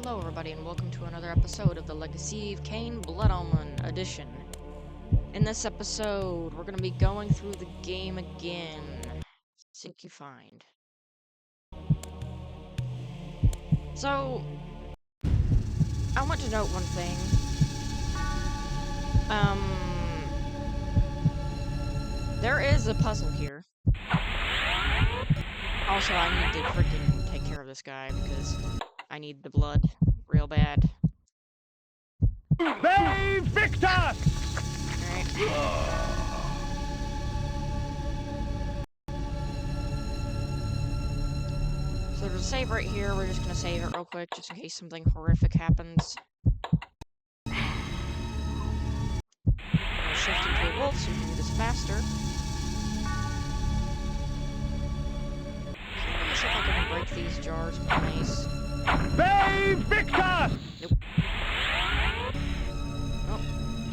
Hello everybody and welcome to another episode of the Legacy of Kain Blood Omen edition. In this episode, we're going to be going through the game again. Seek you find. So, I want to note one thing. There is a puzzle here. Also, I need to freaking take care of this guy because I need the blood real bad. They victor! Alright. So there's a save right here. We're just gonna save it real quick, just in case something horrific happens. I'm gonna shift into a wolf so we can do this faster. So let me see if I can break these jars with my mace. They victor! Nope. Nope.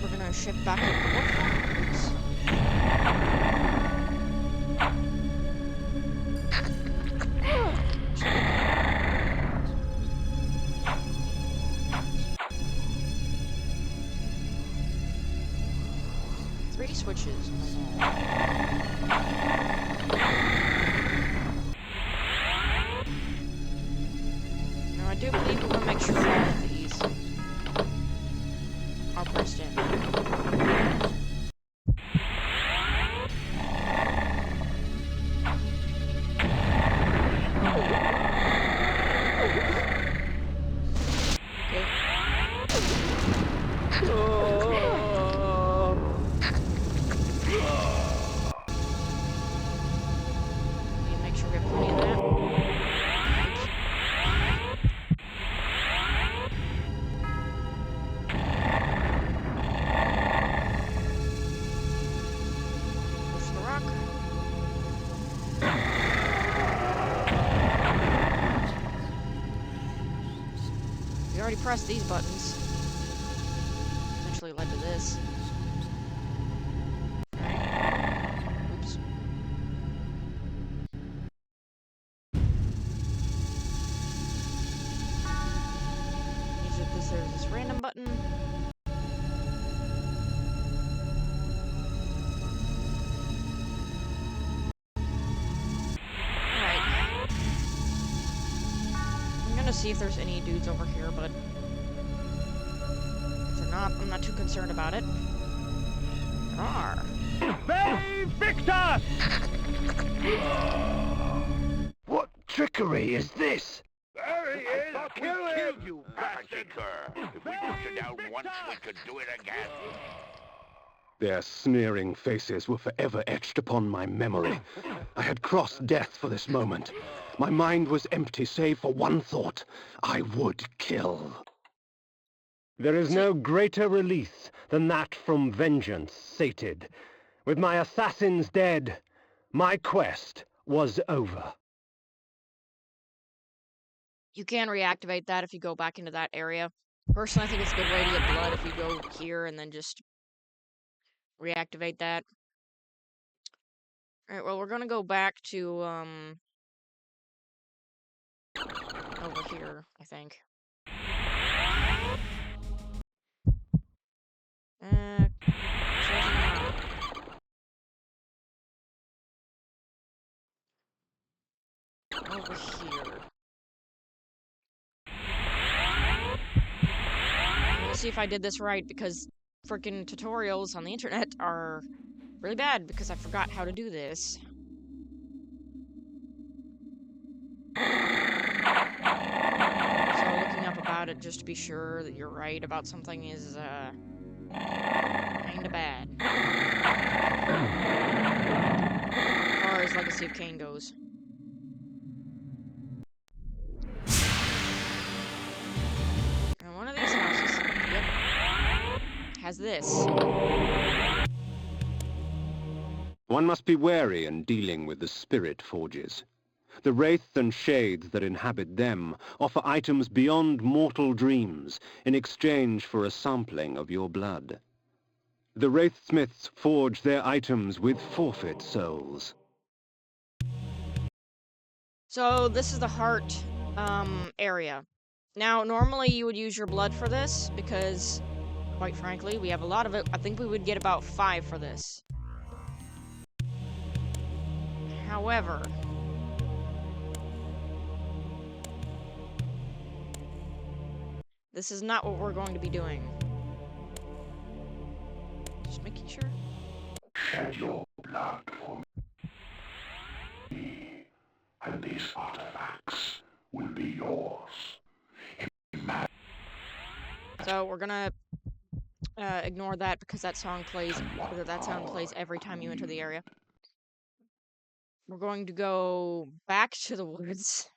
We're gonna shift back into the wolf form. Oops. Three switches. Now I do believe we're gonna make sure all of these are pressed in. Make sure we have plenty of that. Push the rock. We already pressed these buttons. Eventually led to this. Alright. Oops. There's this random button. Alright. I'm gonna see if there's any dudes over here, but if they're not, I'm not too concerned about it. There are. They victor! What trickery is this? There he is! Kill him! You massacre! If we took you down once, we could do it again. Their sneering faces were forever etched upon my memory. I had crossed death for this moment. My mind was empty save for one thought. I would kill. There is no greater release than that from vengeance sated. With my assassins dead, my quest was over. You can reactivate that if you go back into that area. Personally, I think it's a good way to get blood if you go here and then just reactivate that. Alright, well, we're gonna go back to, over here, I think. Over here. Let's see if I did this right, because freaking tutorials on the internet are really bad, because I forgot how to do this. So looking up about it just to be sure that you're right about something is, kinda bad. As far as Legacy of Kain goes. And one of these houses, yep, has this. One must be wary in dealing with the spirit forges. The Wraith and shades that inhabit them offer items beyond mortal dreams in exchange for a sampling of your blood. The Wraithsmiths forge their items with forfeit souls. So this is the heart area. Now, normally you would use your blood for this, because, quite frankly, we have a lot of it. I think we would get about 5 for this. However, this is not what we're going to be doing. Just making sure. Shed your blood for me, and these artifacts will be yours. So we're gonna ignore that because that song plays, or that sound plays every time you enter the area. We're going to go back to the woods.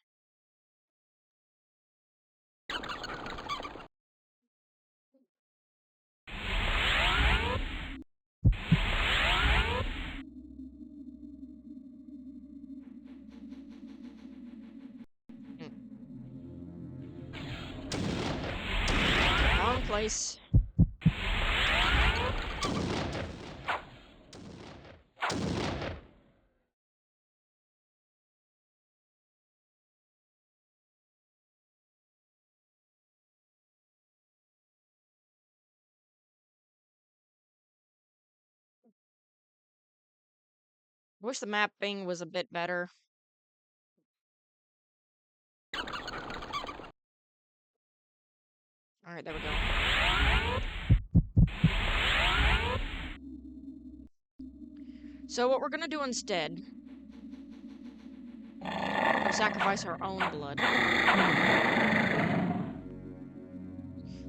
Wrong place. Wish the mapping was a bit better. Alright, there we go. So what we're gonna do instead of sacrifice our own blood,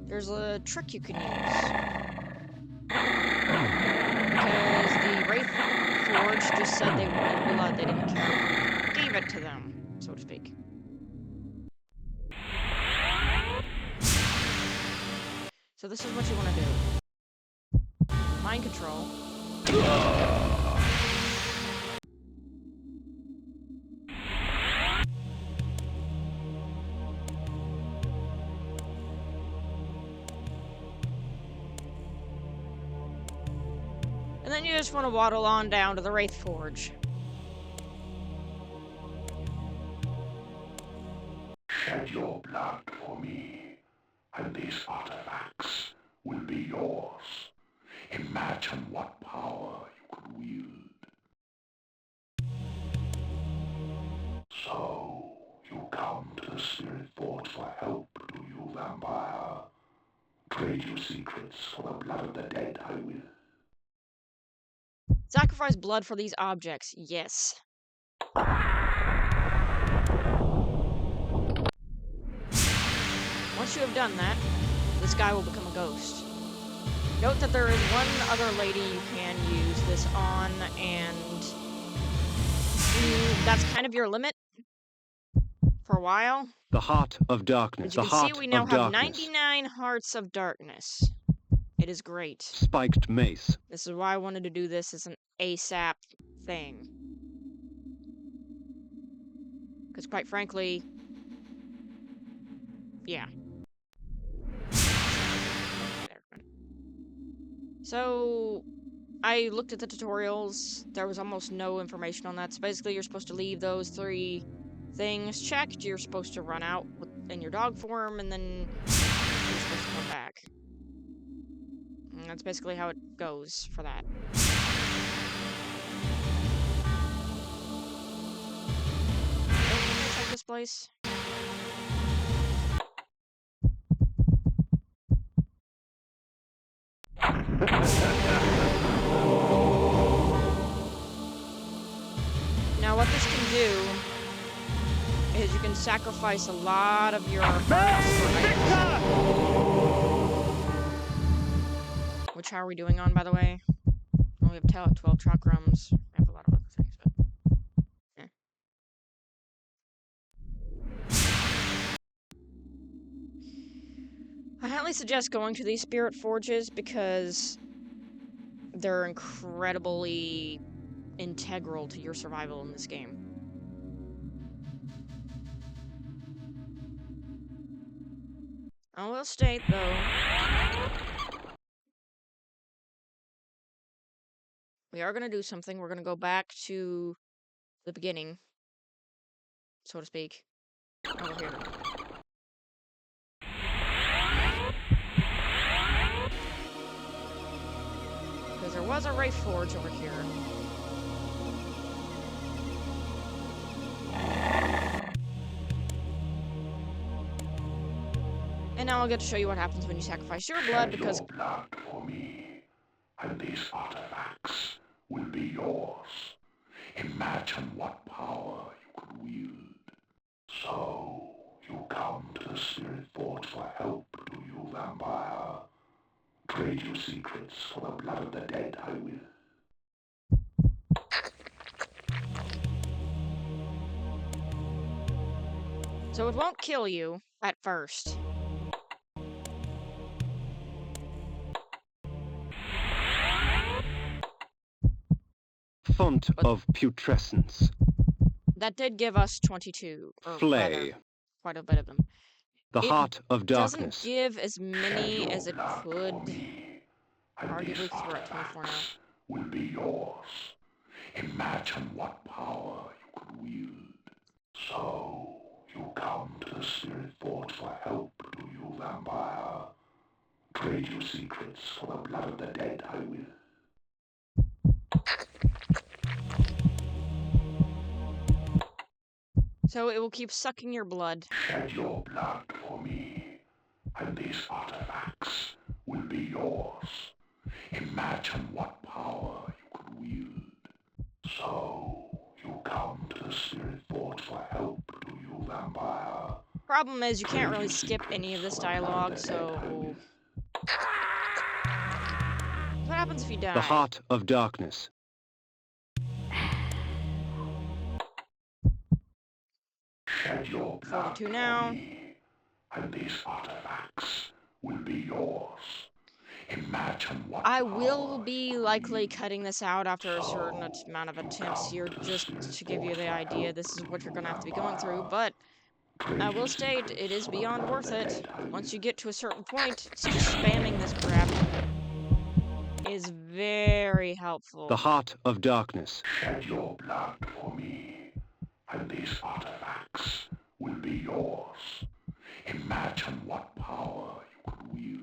there's a trick you can use. Because the Wraith Forge just said they wanted blood, they didn't care who gave it to them, so to speak. So this is what you want to do. Mind control. And then you just want to waddle on down to the Wraith Forge. Shed your blood for me, and these artifacts will be yours. Imagine what power you could wield. So, you come to the Spirit Forge for help, do you, vampire? Trade your secrets for the blood of the dead, I will. Sacrifice blood for these objects, yes. Once you have done that, this guy will become a ghost. Note that there is one other lady you can use this on, and that's kind of your limit for a while. The heart of darkness. As you The can see, heart we now of have darkness. 99 hearts of darkness. It is great. Spiked mace. This is why I wanted to do this as an ASAP thing. Because quite frankly, yeah. So, I looked at the tutorials. There was almost no information on that. So basically, you're supposed to leave those 3 things checked. You're supposed to run out in your dog form, and then you're supposed to come back. And that's basically how it goes for that. Check this place. Now what this can do is you can sacrifice a lot of your hearts for items. Which, how are we doing on, by the way? Well, we have 12 chakrams. We have a lot of other things, but... eh. I highly suggest going to these spirit forges because they're incredibly integral to your survival in this game. I will state, though, we are going to do something. We're going to go back to the beginning, so to speak. Over here. was a Wraith Forge over here. And now I'll get to show you what happens when you sacrifice your blood, because... Your blood for me, and these artifacts will be yours. Imagine what power you could wield. So, you come to the Spirit Forge for help, do you, vampire? Trade your secrets for the blood of the dead, I will. So it won't kill you at first. Font of putrescence. That did give us 22, or Flay. rather, quite a bit of them. The It heart of doesn't darkness. give as many as it could. Arguably, Arguably, we're at 24 now. Will be yours. Imagine what power you could wield. So, you come to the Spirit Forge for help, do you, vampire? Trade your secrets for the blood of the dead, I will. So it will keep sucking your blood. Shed your blood for me, and these artifacts will be yours. Imagine what power you could wield. So, you come to the Spirit Forge for help, do you, vampire? Problem is, you can't really skip any of this dialogue, so... What happens if you die? The heart of darkness. 42 now. And these artifacts will be yours. Imagine what I will be likely cutting this out after a certain amount of attempts here, just to give you the idea this is what you're gonna have to be going through, but I will state it is beyond worth it. Once you get to a certain point, just spamming this crap is very helpful. The heart of darkness. Shed your blood for me, and these artifacts will be yours. Imagine what power you could wield.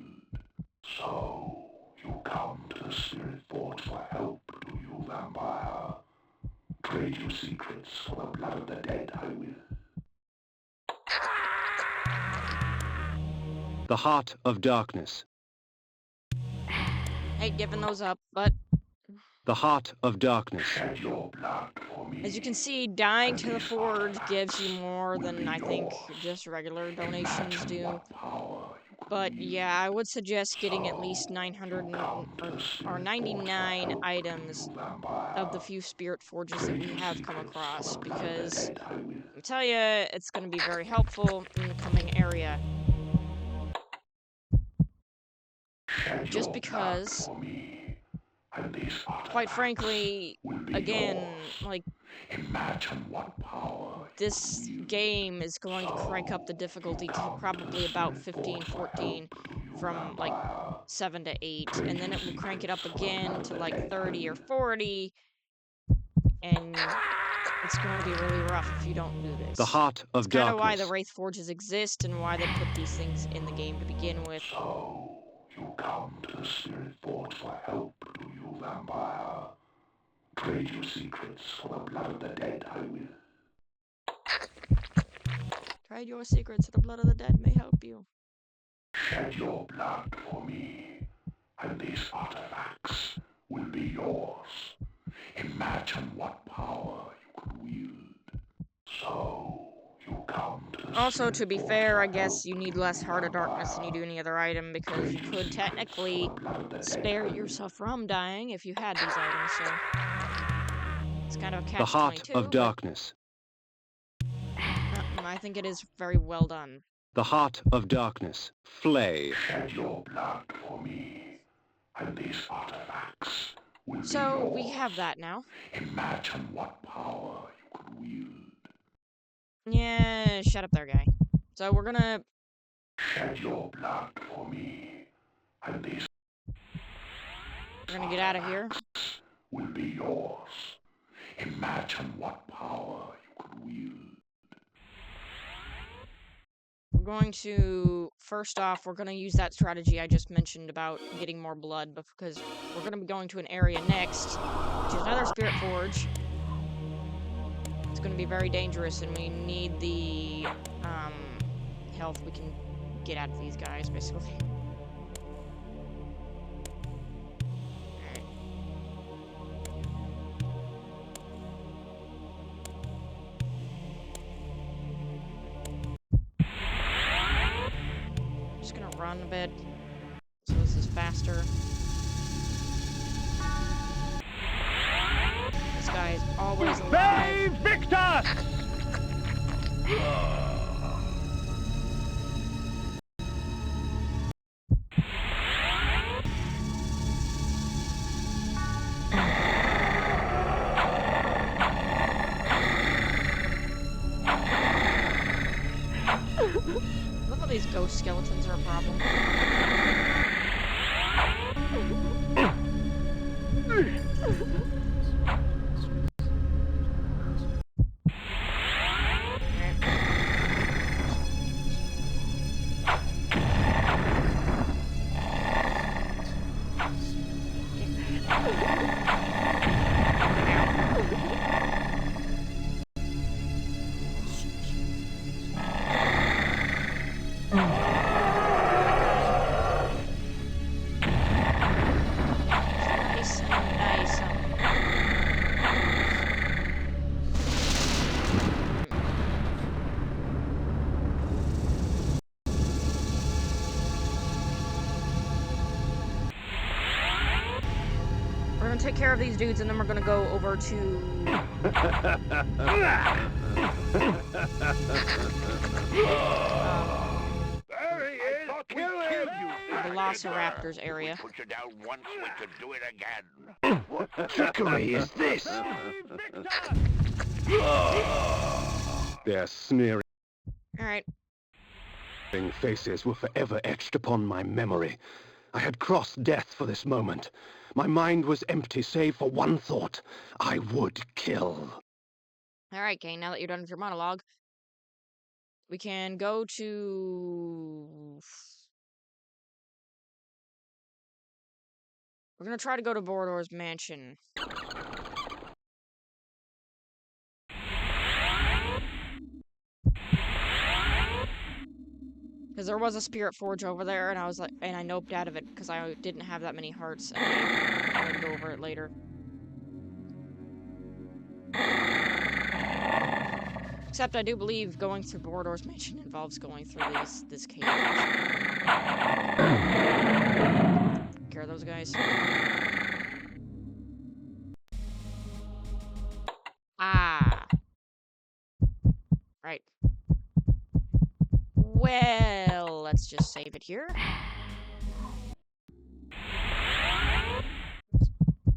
So, you come to the Spirit Forge for help, do you, vampire? Trade your secrets for the blood of the dead, I will. The heart of darkness. Hate giving those up, but The heart of darkness. Shed your blood for me. as you can see, dying to the Forge gives you more than I think just regular donations do. But yeah, I would suggest getting at least 900 or 99 items of the few Spirit Forges that we have come across, because I tell you, it's going to be very helpful in the coming area. Just because, quite frankly, again, like, this game is going to crank up the difficulty to probably about 15, 14 from, like, 7 to 8, and then it will crank it up again to, like, 30 or 40, and it's going to be really rough if you don't do this. The heart of It's kind of darkness. why the Wraith Forges exist and why they put these things in the game to begin with. So, you come to the Spirit Forge for help, do you, vampire? Trade your secrets for the blood of the dead, I will. Trade your secrets so the blood of the dead may help you. Shed your blood for me, and these artifacts will be yours. Imagine what power you could wield. So, you come to the Also, Spirit to be Forge fair, for I guess help, you need less Heart of Darkness than you do any other item, because you could technically spare yourself from dying if you had these items, so... It's kind of a The catch-22, heart of but darkness. I think it is very well done. The heart of darkness. Flay. Shed your blood for me, and these artifacts will be So, we yours. have that now. Imagine what power you could wield. Yeah, shut up there, guy. So, we're gonna... Shed your blood for me, and these We're gonna get out of here. will be yours. Imagine what power you could wield. We're going to, first off, we're going to use that strategy I just mentioned about getting more blood, because we're going to be going to an area next, which is another Spirit Forge. It's going to be very dangerous, and we need the health we can get out of these guys, basically. Alright. Just gonna run a bit, so this is faster. This guy is always alive. Victor! Look how these ghost skeletons are a problem. Nice and nice. We're gonna take care of these dudes, and then we're gonna go over to There he is! Kill him! the Velociraptors area. Put you down once, we could do it again. What trickery is this? Their sneering Alright. faces were forever etched upon my memory. I had crossed death for this moment. My mind was empty save for one thought. I would kill. Alright, Kain, now that you're done with your monologue, we can go to... We're gonna try to go to Borodor's mansion. Because there was a Spirit Forge over there, and I was like, and I noped out of it because I didn't have that many hearts, and I would go over it later. Except I do believe going through Borodor's mansion involves going through this cave. Take care of those guys. Ah. Right. Well, let's just save it here.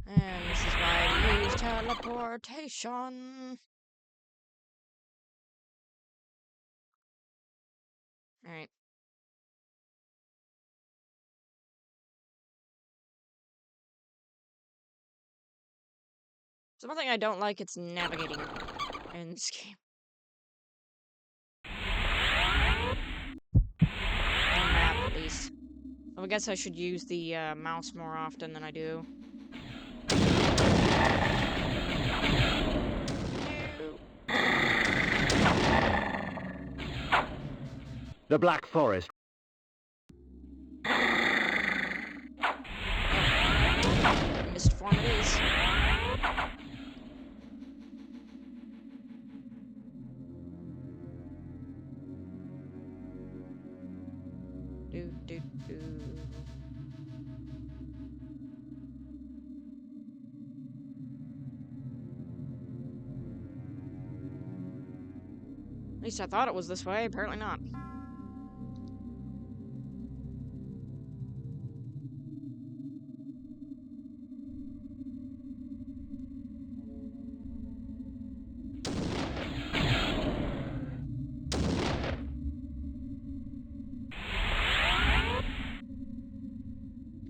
And this is why we use teleportation. Alright. So one thing I don't like, it's navigating in this game. On the map, at least. Well, I guess I should use the mouse more often than I do. The Black Forest. Mist form it is. Do. At least I thought it was this way, apparently not.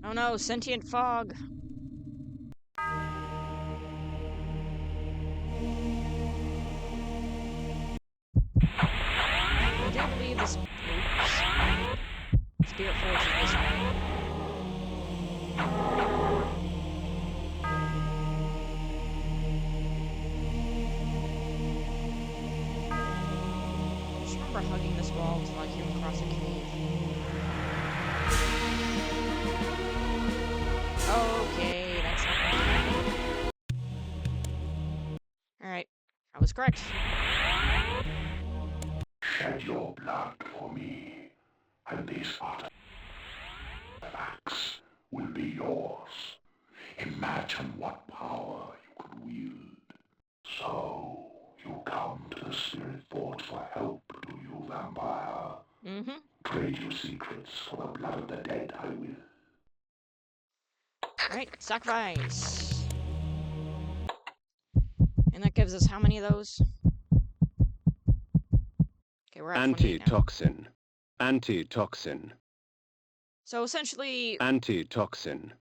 Oh no, sentient fog. I do believe this wall until I came across a cave. Okay, that's not gonna happen. Alright, I was correct. Shed your blood for me, and these artifacts will be yours. Imagine what power you could wield. So, you come to the Spirit Forge for help, do you, vampire? Mm-hmm. Trade your secrets for the blood of the dead, I will. Alright, sacrifice. And that gives us how many of those? Okay, we're at 28 now. Antitoxin. Antitoxin. So essentially, Antitoxin.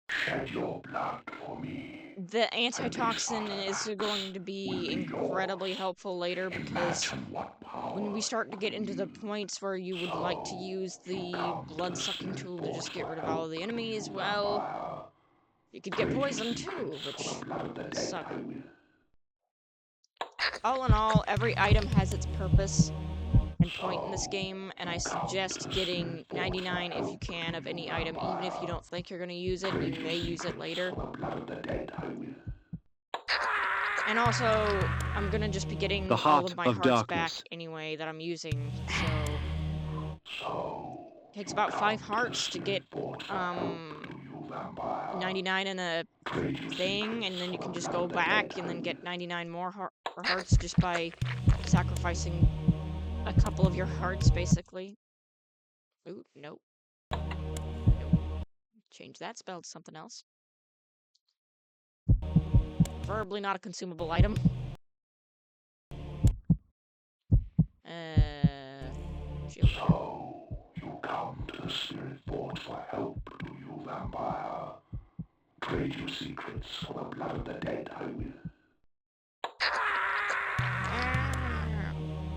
Shed your blood for me. the antitoxin is going to be incredibly helpful later because Imagine what power when we start to get into the you points where you would like to use the blood-sucking tool to just get rid of all of the enemies, well, you could get poisoned too, which sucks. All in all, every item has its purpose and point in this game, and I suggest getting 99 if you can of any item, even if you don't think you're going to use it, you may use it later. And also, I'm going to just be getting The all Heart of my of hearts back Darkness. anyway that I'm using, so... It takes about 5 hearts to get, 99 in a thing, and then you can just go back and then get 99 more hearts just by sacrificing a couple of your hearts, basically. Ooh, nope. Nope. Change that spell to something else. Preferably not a consumable item. Shield. So, you come to the Spirit Forge for help, do you, vampire? Trade your secrets for the blood of the dead, I will.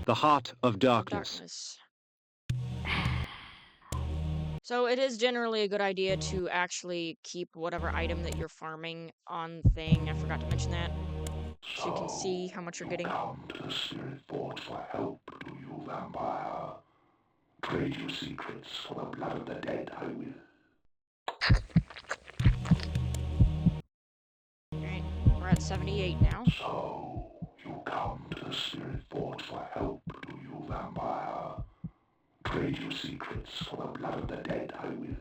The Heart of Darkness. So it is generally a good idea to actually keep whatever item that you're farming on thing. I forgot to mention that. So you can see how much you're getting. Come to the Spirit Forge for help, do you, vampire? Trade your secrets for the blood of the dead, I will. Alright, we're at 78 now. So, you come to the Spirit Forge for help, do you, vampire? Trade your secrets for the blood of the dead, I will.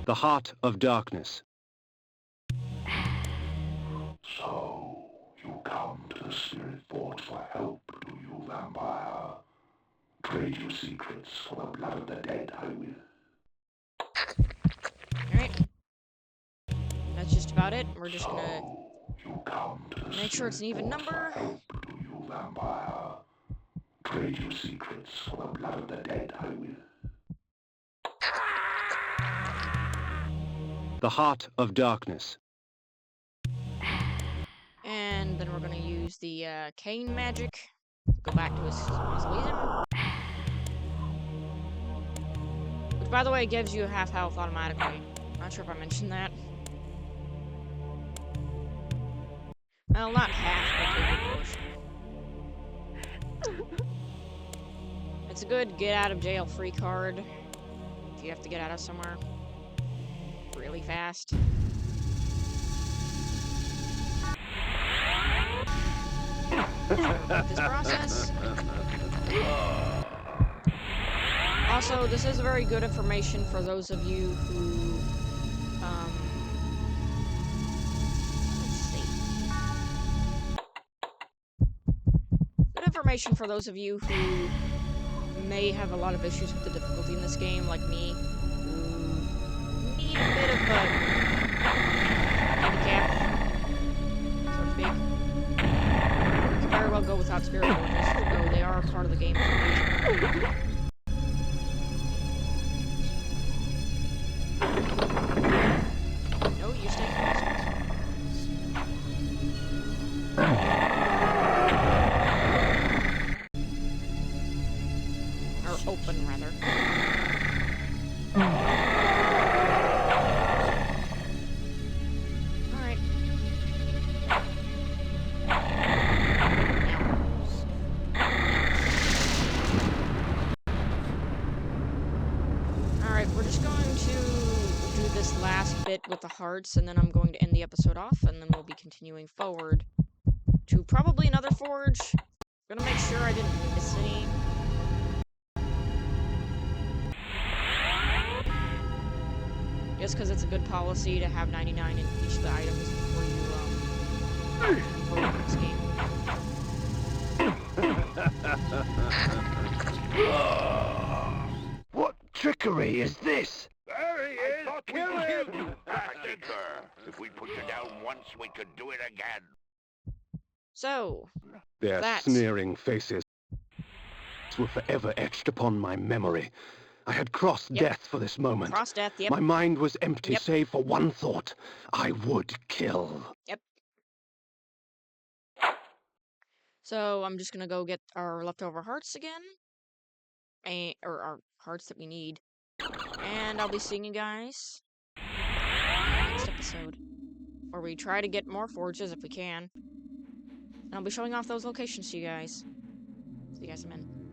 The Heart of Darkness. So, you come to the Spirit Forge for help, do you, vampire? Trade your secrets for the blood of the dead, I will. Alright. That's just about it. We're just gonna You come to the make sure it's an even number. help, do you, vampire? Trade your secrets for the blood of the dead, I will. The Heart of Darkness. And then we're gonna use the Kain magic. Go back to his mausoleum. Which, by the way, gives you half health automatically. Not sure if I mentioned that. Well, not half, but a good portion. It's a good get-out-of-jail-free card if you have to get out of somewhere really fast. This process. Also, this is very good information for those of you who, let's see. Good information for those of you who may have a lot of issues with the difficulty in this game, like me, who need a bit of a handicap, so to speak. You can very well go without spirit forges, though they are a part of the game for a reason. No, you stay fast. Or open, rather. Alright. Now. bit with the hearts, and then I'm going to end the episode off, and then we'll be continuing forward to probably another forge. Gonna make sure I didn't miss any. Just because it's a good policy to have 99 in each of the items before you open this game. What trickery is this? There he is! Kill him! You bastard! If we put you down once, we could do it again. So, Their That- sneering faces were forever etched upon my memory. I had crossed Yep. death for this moment. cross death, yep. My mind was empty Yep. save for one thought. I would kill. So, I'm just gonna go get our leftover hearts again. Or our hearts that we need. And I'll be seeing you guys next episode, where we try to get more forges if we can. And I'll be showing off those locations to you guys. See you guys in a minute.